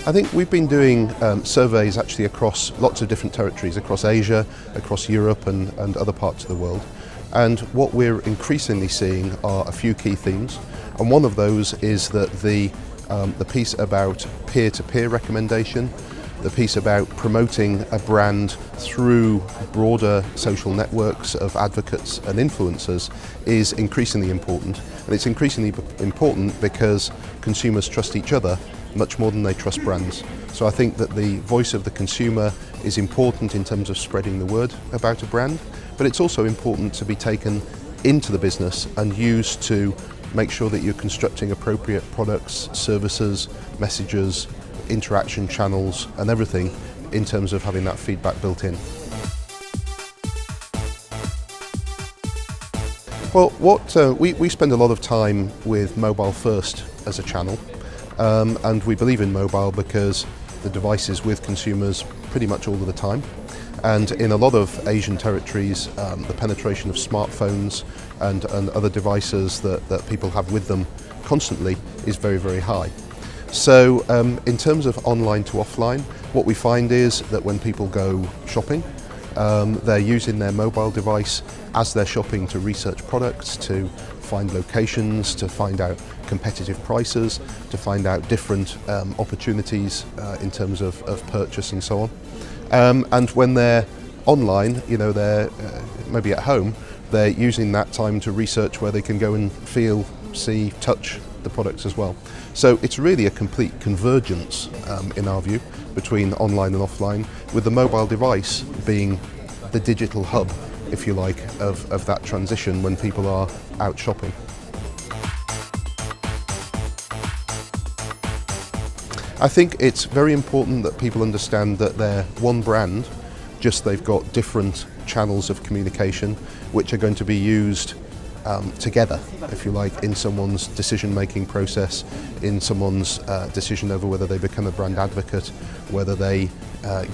I think we've been doing surveys actually across lots of different territories, across Asia, across Europe and other parts of the world. And what we're increasingly seeing are a few key themes. And one of those is that the piece about peer-to-peer recommendation, the piece about promoting a brand through broader social networks of advocates and influencers is increasingly important. And it's increasingly important because consumers trust each other much more than they trust brands. So I think that the voice of the consumer is important in terms of spreading the word about a brand, but it's also important to be taken into the business and used to make sure that you're constructing appropriate products, services, messages, interaction channels and everything in terms of having that feedback built in. Well, we spend a lot of time with mobile first as a channel. And we believe in mobile because the device is with consumers pretty much all of the time. And in a lot of Asian territories, the penetration of smartphones and other devices that people have with them constantly is very, very high. So in terms of online to offline, what we find is that when people go shopping, they're using their mobile device as they're shopping to research products, to find locations, to find out competitive prices, to find out different opportunities in terms of purchase and so on. And when they're online, you know, they're maybe at home, they're using that time to research where they can go and feel, see, touch the products as well. So it's really a complete convergence in our view between online and offline, with the mobile device being the digital hub, if you like, of that transition when people are out shopping. I think it's very important that people understand that they're one brand, just they've got different channels of communication which are going to be used together, if you like, in someone's decision-making process, in someone's decision over whether they become a brand advocate, whether they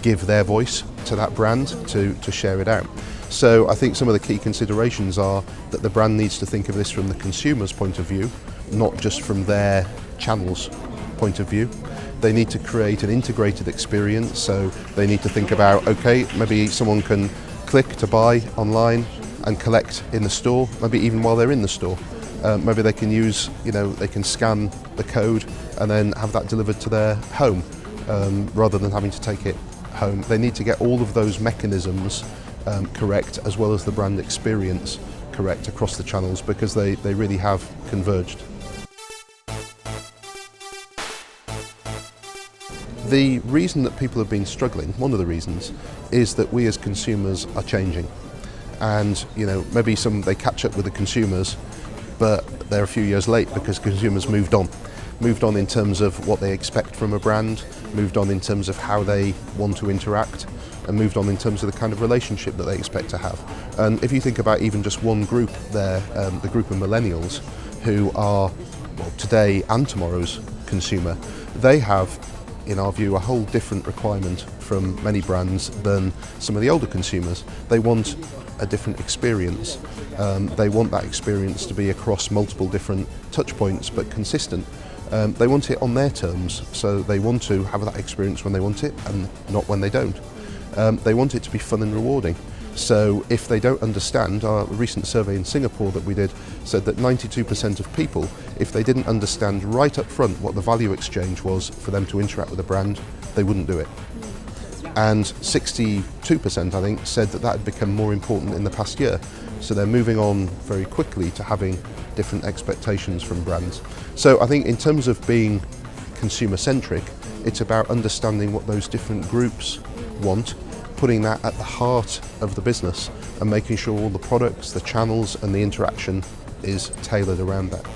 give their voice to that brand to share it out. So I think some of the key considerations are that the brand needs to think of this from the consumer's point of view, not just from their channel's point of view. They need to create an integrated experience, so they need to think about, okay, maybe someone can click to buy online and collect in the store, maybe even while they're in the store. Maybe they can use, you know, they can scan the code and then have that delivered to their home rather than having to take it home. They need to get all of those mechanisms correct, as well as the brand experience correct across the channels, because they really have converged. The reason that people have been struggling, one of the reasons, is that we as consumers are changing. And you know, maybe they catch up with the consumers, but they're a few years late because consumers moved on in terms of what they expect from a brand, moved on in terms of how they want to interact, and moved on in terms of the kind of relationship that they expect to have. And if you think about even just one group there, the group of millennials, who are, well, today and tomorrow's consumer, they have, in our view, a whole different requirement from many brands than some of the older consumers. They want a different experience. They want that experience to be across multiple different touch points, but consistent. They want it on their terms, so they want to have that experience when they want it and not when they don't. They want it to be fun and rewarding. So if they don't understand, our recent survey in Singapore that we did said that 92% of people, if they didn't understand right up front what the value exchange was for them to interact with a brand, they wouldn't do it. And 62%, I think, said that had become more important in the past year. So they're moving on very quickly to having different expectations from brands. So I think in terms of being consumer-centric, it's about understanding what those different groups want, putting that at the heart of the business and making sure all the products, the channels and the interaction is tailored around that.